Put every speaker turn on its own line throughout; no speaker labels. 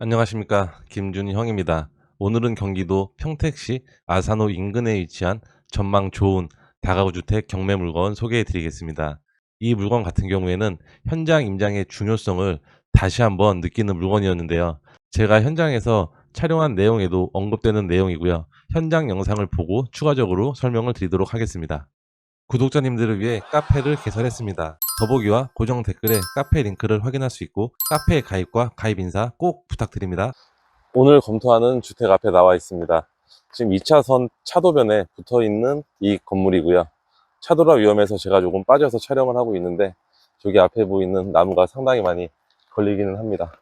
안녕하십니까, 김준형입니다. 오늘은 경기도 평택시 아산호 인근에 위치한 전망 좋은 다가구 주택 경매 물건 소개해 드리겠습니다. 이 물건 같은 경우에는 현장 임장의 중요성을 다시 한번 느끼는 물건이었는데요. 제가 현장에서 촬영한 내용에도 언급되는 내용이고요. 현장 영상을 보고 추가적으로 설명을 드리도록 하겠습니다. 구독자님들을 위해 카페를 개설했습니다. 더보기와 고정 댓글에 카페 링크를 확인할 수 있고 카페 가입과 가입 인사 꼭 부탁드립니다. 오늘 검토하는 주택 앞에 나와 있습니다. 지금 2차선 차도변에 붙어 있는 이 건물이고요. 차도라 위험해서 제가 조금 빠져서 촬영을 하고 있는데 저기 앞에 보이는 나무가 상당히 많이 걸리기는 합니다.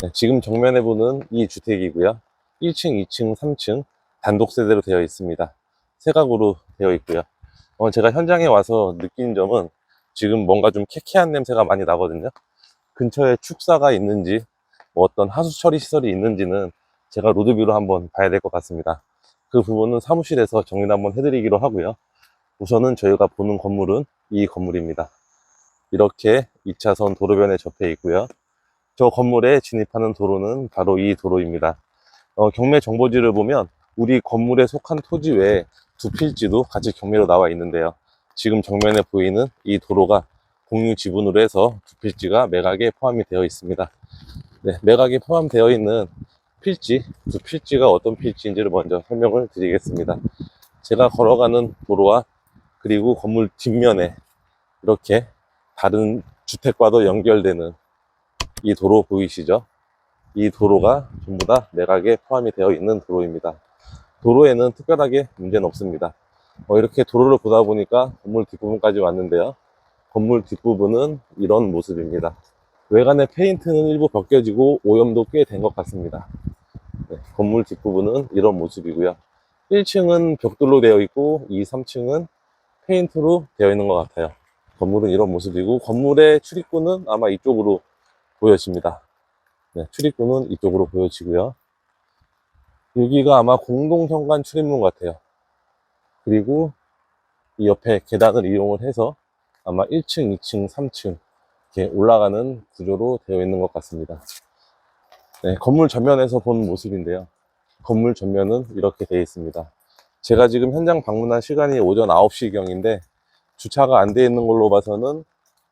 네, 지금 정면에 보는 이 주택이고요. 1층, 2층, 3층 단독 세대로 되어 있습니다. 세 가구로 되어 있고요. 제가 현장에 와서 느낀 점은 지금 뭔가 좀 쾌쾌한 냄새가 많이 나거든요. 근처에 축사가 있는지 어떤 하수 처리 시설이 있는지는 제가 로드뷰로 한번 봐야 될 것 같습니다. 그 부분은 사무실에서 정리 한번 해드리기로 하고요. 우선은 저희가 보는 건물은 이 건물입니다. 이렇게 2차선 도로변에 접해 있고요. 저 건물에 진입하는 도로는 바로 이 도로입니다. 경매 정보지를 보면 우리 건물에 속한 토지 외에 두 필지도 같이 경매로 나와 있는데요. 지금 정면에 보이는 이 도로가 공유 지분으로 해서 두 필지가 매각에 포함이 되어 있습니다. 네, 매각에 포함되어 있는 필지, 두 필지가 어떤 필지인지를 먼저 설명을 드리겠습니다. 제가 걸어가는 도로와 그리고 건물 뒷면에 이렇게 다른 주택과도 연결되는 이 도로 보이시죠? 이 도로가 전부 다 매각에 포함이 되어 있는 도로입니다. 도로에는 특별하게 문제는 없습니다. 이렇게 도로를 보다 보니까 건물 뒷부분까지 왔는데요. 건물 뒷부분은 이런 모습입니다. 외관의 페인트는 일부 벗겨지고 오염도 꽤 된 것 같습니다. 네, 건물 뒷부분은 이런 모습이고요. 1층은 벽돌로 되어 있고 2, 3층은 페인트로 되어 있는 것 같아요. 건물은 이런 모습이고 건물의 출입구는 아마 이쪽으로 보여집니다. 네, 출입구는 이쪽으로 보여지고요. 여기가 아마 공동현관 출입문 같아요. 그리고 이 옆에 계단을 이용을 해서 아마 1층, 2층, 3층 이렇게 올라가는 구조로 되어 있는 것 같습니다. 네, 건물 전면에서 본 모습인데요. 건물 전면은 이렇게 되어 있습니다. 제가 지금 현장 방문한 시간이 오전 9시경인데 주차가 안 되어 있는 걸로 봐서는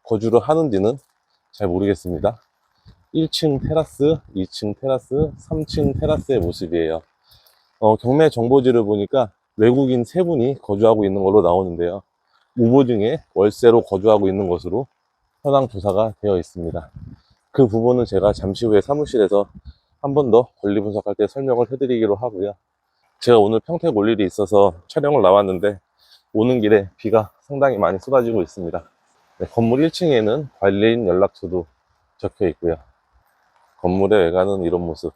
거주를 하는지는 잘 모르겠습니다. 1층 테라스, 2층 테라스, 3층 테라스의 모습이에요. 경매 정보지를 보니까 외국인 3분이 거주하고 있는 걸로 나오는데요. 무보증에 월세로 거주하고 있는 것으로 현황 조사가 되어 있습니다. 그 부분은 제가 잠시 후에 사무실에서 한 번 더 권리 분석할 때 설명을 해드리기로 하고요. 제가 오늘 평택 올 일이 있어서 촬영을 나왔는데 오는 길에 비가 상당히 많이 쏟아지고 있습니다. 네, 건물 1층에는 관리인 연락처도 적혀 있고요. 건물의 외관은 이런 모습.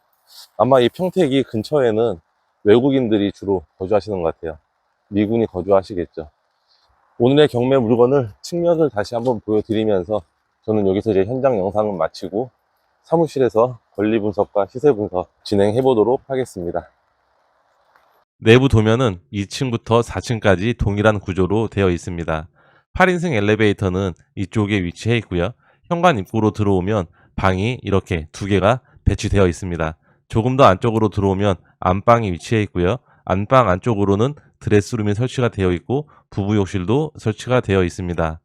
아마 이 평택이 근처에는 외국인들이 주로 거주하시는 것 같아요. 미군이 거주하시겠죠. 오늘의 경매 물건을 측면을 다시 한번 보여드리면서 저는 여기서 이제 현장 영상은 마치고 사무실에서 권리 분석과 시세 분석 진행해 보도록 하겠습니다. 내부 도면은 2층부터 4층까지 동일한 구조로 되어 있습니다. 8인승 엘리베이터는 이쪽에 위치해 있고요. 현관 입구로 들어오면 방이 이렇게 2개가 배치되어 있습니다. 조금 더 안쪽으로 들어오면 안방이 위치해 있고요. 안방 안쪽으로는 드레스룸이 설치가 되어 있고 부부욕실도 설치가 되어 있습니다.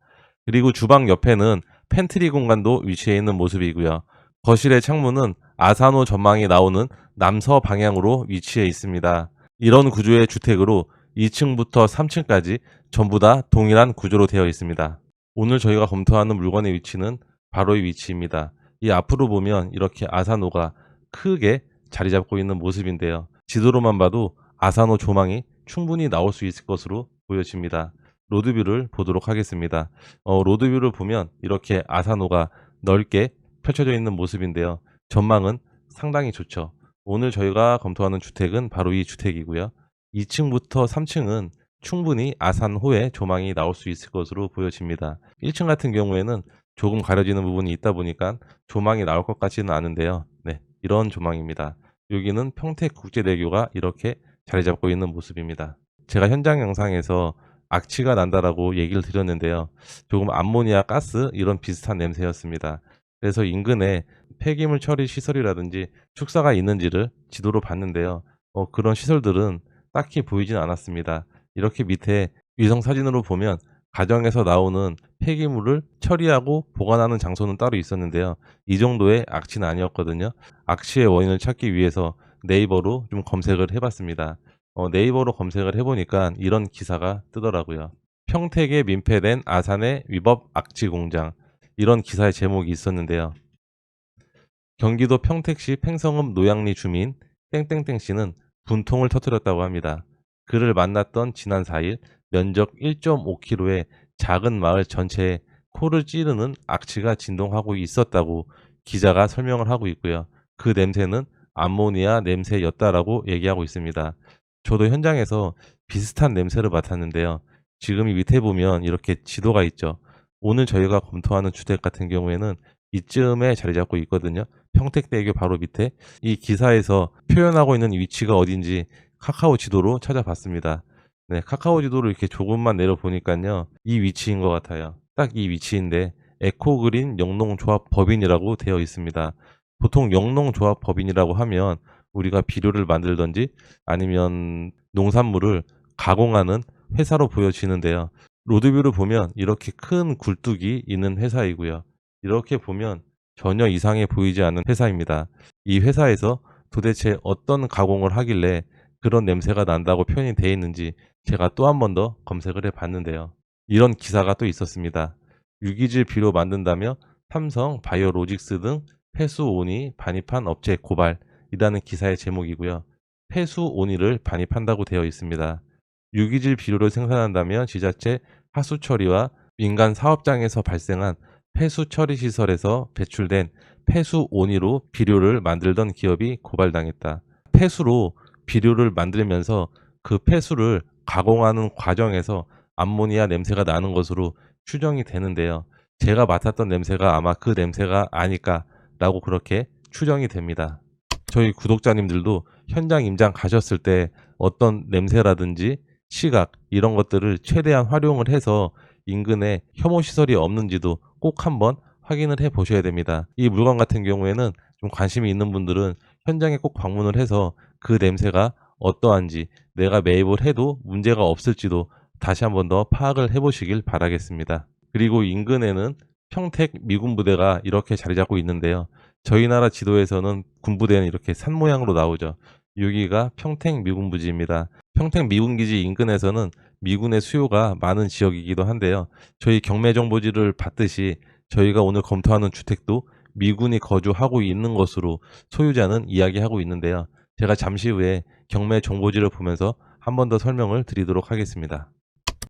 그리고 주방 옆에는 팬트리 공간도 위치해 있는 모습이고요. 거실의 창문은 아산호 전망이 나오는 남서 방향으로 위치해 있습니다. 이런 구조의 주택으로 2층부터 3층까지 전부 다 동일한 구조로 되어 있습니다. 오늘 저희가 검토하는 물건의 위치는 바로 이 위치입니다. 이 앞으로 보면 이렇게 아산호가 크게 자리 잡고 있는 모습인데요. 지도로만 봐도 아산호 조망이 충분히 나올 수 있을 것으로 보여집니다. 로드뷰를 보도록 하겠습니다. 로드뷰를 보면 이렇게 아산호가 넓게 펼쳐져 있는 모습인데요. 전망은 상당히 좋죠. 오늘 저희가 검토하는 주택은 바로 이 주택이고요. 2층부터 3층은 충분히 아산호의 조망이 나올 수 있을 것으로 보여집니다. 1층 같은 경우에는 조금 가려지는 부분이 있다 보니까 조망이 나올 것 같지는 않은데요. 네, 이런 조망입니다. 여기는 평택국제대교가 이렇게 자리 잡고 있는 모습입니다. 제가 현장 영상에서 악취가 난다라고 얘기를 드렸는데요. 조금 암모니아 가스 이런 비슷한 냄새였습니다. 그래서 인근에 폐기물 처리 시설이라든지 축사가 있는지를 지도로 봤는데요. 그런 시설들은 딱히 보이진 않았습니다. 이렇게 밑에 위성 사진으로 보면 가정에서 나오는 폐기물을 처리하고 보관하는 장소는 따로 있었는데요. 이 정도의 악취는 아니었거든요. 악취의 원인을 찾기 위해서 네이버로 좀 검색을 해봤습니다. 네이버로 검색을 해보니까 이런 기사가 뜨더라고요. 평택에 민폐된 아산의 위법 악취 공장. 이런 기사의 제목이 있었는데요. 경기도 평택시 팽성읍 노양리 주민 땡땡땡 씨는 분통을 터뜨렸다고 합니다. 그를 만났던 지난 4일 면적 1.5km의 작은 마을 전체에 코를 찌르는 악취가 진동하고 있었다고 기자가 설명을 하고 있고요. 그 냄새는 암모니아 냄새였다라고 얘기하고 있습니다. 저도 현장에서 비슷한 냄새를 맡았는데요. 지금 이 밑에 보면 이렇게 지도가 있죠. 오늘 저희가 검토하는 주택 같은 경우에는 이쯤에 자리 잡고 있거든요. 평택대교 바로 밑에. 이 기사에서 표현하고 있는 위치가 어딘지 카카오 지도로 찾아봤습니다. 네, 카카오 지도를 이렇게 조금만 내려보니까요. 이 위치인 것 같아요. 딱 이 위치인데 에코그린 영농조합 법인이라고 되어 있습니다. 보통 영농조합 법인이라고 하면 우리가 비료를 만들든지 아니면 농산물을 가공하는 회사로 보여지는데요. 로드뷰를 보면 이렇게 큰 굴뚝이 있는 회사이고요. 이렇게 보면 전혀 이상해 보이지 않는 회사입니다. 이 회사에서 도대체 어떤 가공을 하길래 그런 냄새가 난다고 표현이 되어 있는지 제가 또 한 번 더 검색을 해 봤는데요. 이런 기사가 또 있었습니다. 유기질 비료 만든다며 삼성, 바이오로직스 등 폐수온이 반입한 업체 고발이라는 기사의 제목이고요. 폐수온이를 반입한다고 되어 있습니다. 유기질 비료를 생산한다면 지자체 하수 처리와 민간 사업장에서 발생한 폐수 처리 시설에서 배출된 폐수 온이로 비료를 만들던 기업이 고발당했다. 폐수로 비료를 만들면서 그 폐수를 가공하는 과정에서 암모니아 냄새가 나는 것으로 추정이 되는데요. 제가 맡았던 냄새가 아마 그 냄새가 아닐까라고 그렇게 추정이 됩니다. 저희 구독자님들도 현장 임장 가셨을 때 어떤 냄새라든지 시각 이런 것들을 최대한 활용을 해서 인근에 혐오 시설이 없는지도 꼭 한번 확인을 해 보셔야 됩니다. 이 물건 같은 경우에는 좀 관심이 있는 분들은 현장에 꼭 방문을 해서 그 냄새가 어떠한지 내가 매입을 해도 문제가 없을지도 다시 한번 더 파악을 해 보시길 바라겠습니다. 그리고 인근에는 평택 미군 부대가 이렇게 자리 잡고 있는데요. 저희 나라 지도에서는 군부대는 이렇게 산 모양으로 나오죠. 여기가 평택 미군부지입니다. 평택 미군기지 인근에서는 미군의 수요가 많은 지역이기도 한데요. 저희 경매정보지를 봤듯이 저희가 오늘 검토하는 주택도 미군이 거주하고 있는 것으로 소유자는 이야기하고 있는데요. 제가 잠시 후에 경매정보지를 보면서 한 번 더 설명을 드리도록 하겠습니다.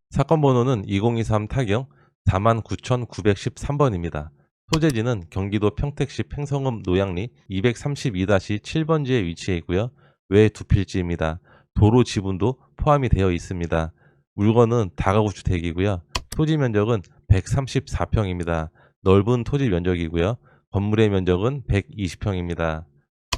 사건 번호는 2023 타경 49,913번입니다. 소재지는 경기도 평택시 팽성읍 노양리 232-7번지에 위치해 있고요. 외 두 필지입니다. 도로 지분도 포함이 되어 있습니다. 물건은 다가구 주택이고요. 토지 면적은 134평입니다. 넓은 토지 면적이고요. 건물의 면적은 120평입니다.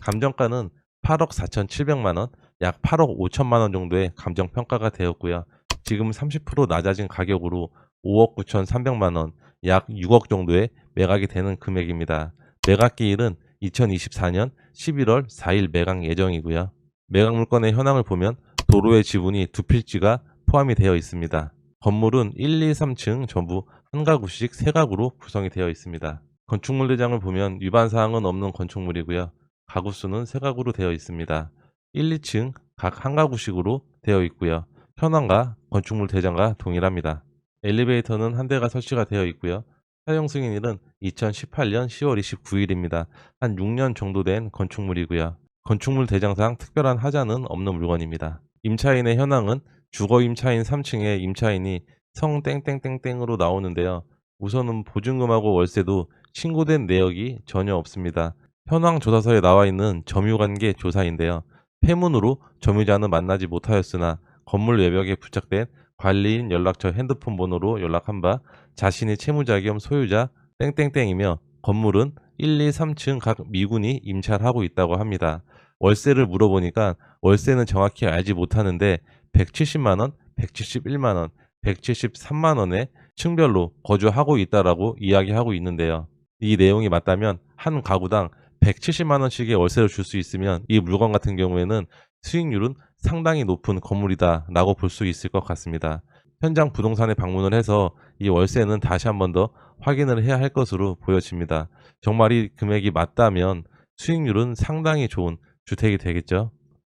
감정가는 8억 4,700만원, 약 8억 5천만원 정도의 감정평가가 되었고요. 지금 30% 낮아진 가격으로 5억 9,300만원, 약 6억 정도의 매각이 되는 금액입니다. 매각 기일은 2024년 11월 4일 매각 예정이고요. 매각 물건의 현황을 보면 도로의 지분이 두 필지가 포함이 되어 있습니다. 건물은 1, 2, 3층 전부 한 가구씩 세 가구로 구성이 되어 있습니다. 건축물 대장을 보면 위반사항은 없는 건축물이고요. 가구 수는 세 가구로 되어 있습니다. 1, 2층 각 한 가구씩으로 되어 있고요. 현황과 건축물 대장과 동일합니다. 엘리베이터는 한 대가 설치가 되어 있고요. 사용 승인일은 2018년 10월 29일입니다. 한 6년 정도 된 건축물이고요. 건축물 대장상 특별한 하자는 없는 물건입니다. 임차인의 현황은 주거 임차인 3층에 임차인이 성 땡땡땡땡으로 나오는데요. 우선은 보증금하고 월세도 신고된 내역이 전혀 없습니다. 현황 조사서에 나와 있는 점유관계 조사인데요. 폐문으로 점유자는 만나지 못하였으나 건물 외벽에 부착된 관리인 연락처 핸드폰 번호로 연락한 바 자신이 채무자 겸 소유자 땡땡땡이며 건물은 1, 2, 3층 각 미군이 임차를 하고 있다고 합니다. 월세를 물어보니까 월세는 정확히 알지 못하는데 170만원, 171만원, 173만원에 층별로 거주하고 있다라고 이야기하고 있는데요. 이 내용이 맞다면 한 가구당 170만 원씩의 월세를 줄 수 있으면 이 물건 같은 경우에는 수익률은 상당히 높은 건물이다라고 볼 수 있을 것 같습니다. 현장 부동산에 방문을 해서 이 월세는 다시 한번 더 확인을 해야 할 것으로 보여집니다. 정말 이 금액이 맞다면 수익률은 상당히 좋은 주택이 되겠죠.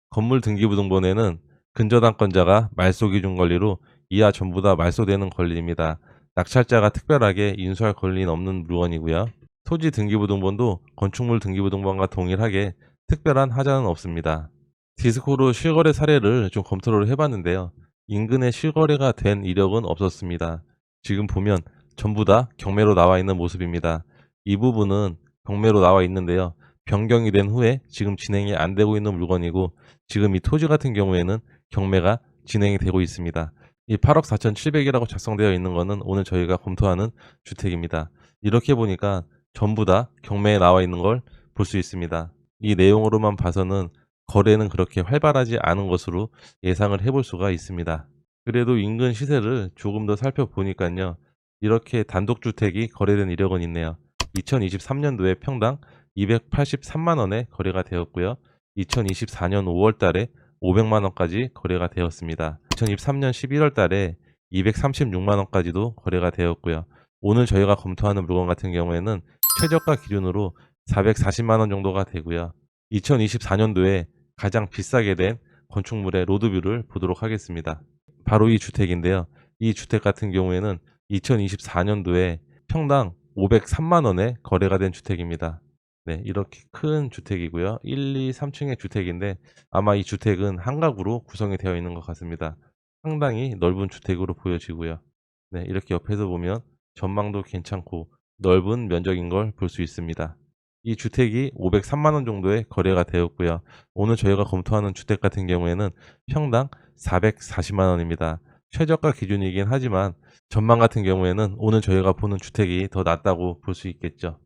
건물 등기부등본에는 근저당권자가 말소기준 권리로 이하 전부 다 말소되는 권리입니다. 낙찰자가 특별하게 인수할 권리는 없는 물건이고요. 토지 등기부등본도 건축물 등기부등본과 동일하게 특별한 하자는 없습니다. 디스코로 실거래 사례를 좀 검토를 해봤는데요. 인근에 실거래가 된 이력은 없었습니다. 지금 보면 전부 다 경매로 나와 있는 모습입니다. 이 부분은 경매로 나와 있는데요. 변경이 된 후에 지금 진행이 안 되고 있는 물건이고, 지금 이 토지 같은 경우에는 경매가 진행이 되고 있습니다. 이 8억 4,700이라고 작성되어 있는 것은 오늘 저희가 검토하는 주택입니다. 이렇게 보니까 전부 다 경매에 나와 있는 걸 볼 수 있습니다. 이 내용으로만 봐서는 거래는 그렇게 활발하지 않은 것으로 예상을 해볼 수가 있습니다. 그래도 인근 시세를 조금 더 살펴보니까요. 이렇게 단독주택이 거래된 이력은 있네요. 2023년도에 평당 283만 원에 거래가 되었고요. 2024년 5월 달에 500만 원까지 거래가 되었습니다. 2023년 11월 달에 236만 원까지도 거래가 되었고요. 오늘 저희가 검토하는 물건 같은 경우에는 최저가 기준으로 440만 원 정도가 되고요. 2024년도에 가장 비싸게 된 건축물의 로드뷰를 보도록 하겠습니다. 바로 이 주택인데요. 이 주택 같은 경우에는 2024년도에 평당 503만 원에 거래가 된 주택입니다. 네, 이렇게 큰 주택이고요. 1, 2, 3층의 주택인데 아마 이 주택은 한 가구로 구성이 되어 있는 것 같습니다. 상당히 넓은 주택으로 보여지고요. 네, 이렇게 옆에서 보면 전망도 괜찮고 넓은 면적인 걸 볼 수 있습니다. 이 주택이 503만 원 정도에 거래가 되었고요. 오늘 저희가 검토하는 주택 같은 경우에는 평당 440만 원입니다. 최저가 기준이긴 하지만 전망 같은 경우에는 오늘 저희가 보는 주택이 더 낫다고 볼 수 있겠죠.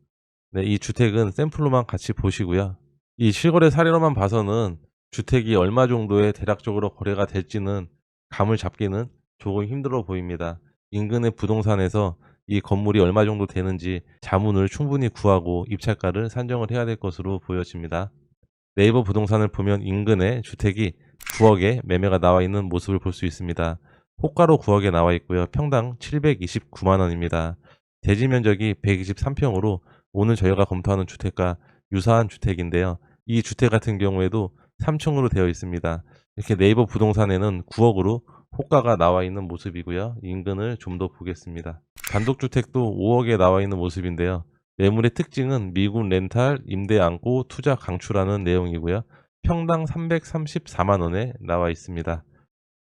네, 이 주택은 샘플로만 같이 보시고요. 이 실거래 사례로만 봐서는 주택이 얼마 정도의 대략적으로 거래가 될지는 감을 잡기는 조금 힘들어 보입니다. 인근의 부동산에서 이 건물이 얼마 정도 되는지 자문을 충분히 구하고 입찰가를 산정을 해야 될 것으로 보여집니다. 네이버 부동산을 보면 인근에 주택이 9억에 매매가 나와 있는 모습을 볼 수 있습니다. 호가로 9억에 나와 있고요. 평당 729만 원입니다. 대지 면적이 123평으로 오늘 저희가 검토하는 주택과 유사한 주택인데요. 이 주택 같은 경우에도 3층으로 되어 있습니다. 이렇게 네이버 부동산에는 9억으로 호가가 나와 있는 모습이고요. 인근을 좀 더 보겠습니다. 단독주택도 5억에 나와 있는 모습인데요. 매물의 특징은 미군 렌탈, 임대 안고, 투자 강추라는 내용이고요. 평당 334만 원에 나와 있습니다.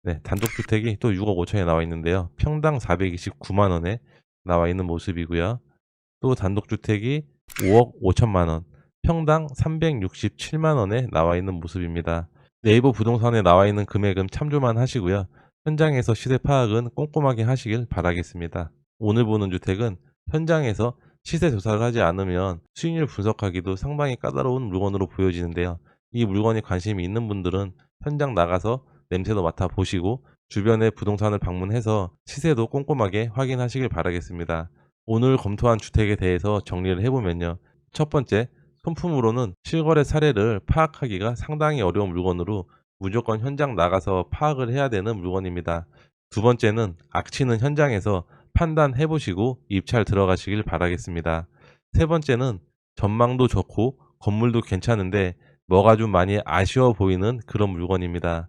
네, 단독주택이 또 6억 5천에 나와 있는데요. 평당 429만 원에 나와 있는 모습이고요. 또 단독주택이 5억 5천만 원, 평당 367만 원에 나와 있는 모습입니다. 네이버 부동산에 나와 있는 금액은 참조만 하시고요. 현장에서 시세 파악은 꼼꼼하게 하시길 바라겠습니다. 오늘 보는 주택은 현장에서 시세 조사를 하지 않으면 수익률 분석하기도 상당히 까다로운 물건으로 보여지는데요. 이 물건에 관심이 있는 분들은 현장 나가서 냄새도 맡아보시고 주변의 부동산을 방문해서 시세도 꼼꼼하게 확인하시길 바라겠습니다. 오늘 검토한 주택에 대해서 정리를 해보면요. 첫 번째, 손품으로는 실거래 사례를 파악하기가 상당히 어려운 물건으로 무조건 현장 나가서 파악을 해야 되는 물건입니다. 두 번째는 악취는 현장에서 판단해 보시고 입찰 들어가시길 바라겠습니다. 세 번째는 전망도 좋고 건물도 괜찮은데 뭐가 좀 많이 아쉬워 보이는 그런 물건입니다.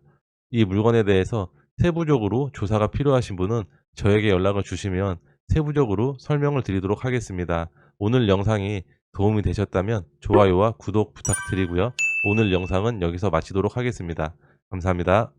이 물건에 대해서 세부적으로 조사가 필요하신 분은 저에게 연락을 주시면 세부적으로 설명을 드리도록 하겠습니다. 오늘 영상이 도움이 되셨다면 좋아요와 구독 부탁드리고요. 오늘 영상은 여기서 마치도록 하겠습니다. 감사합니다.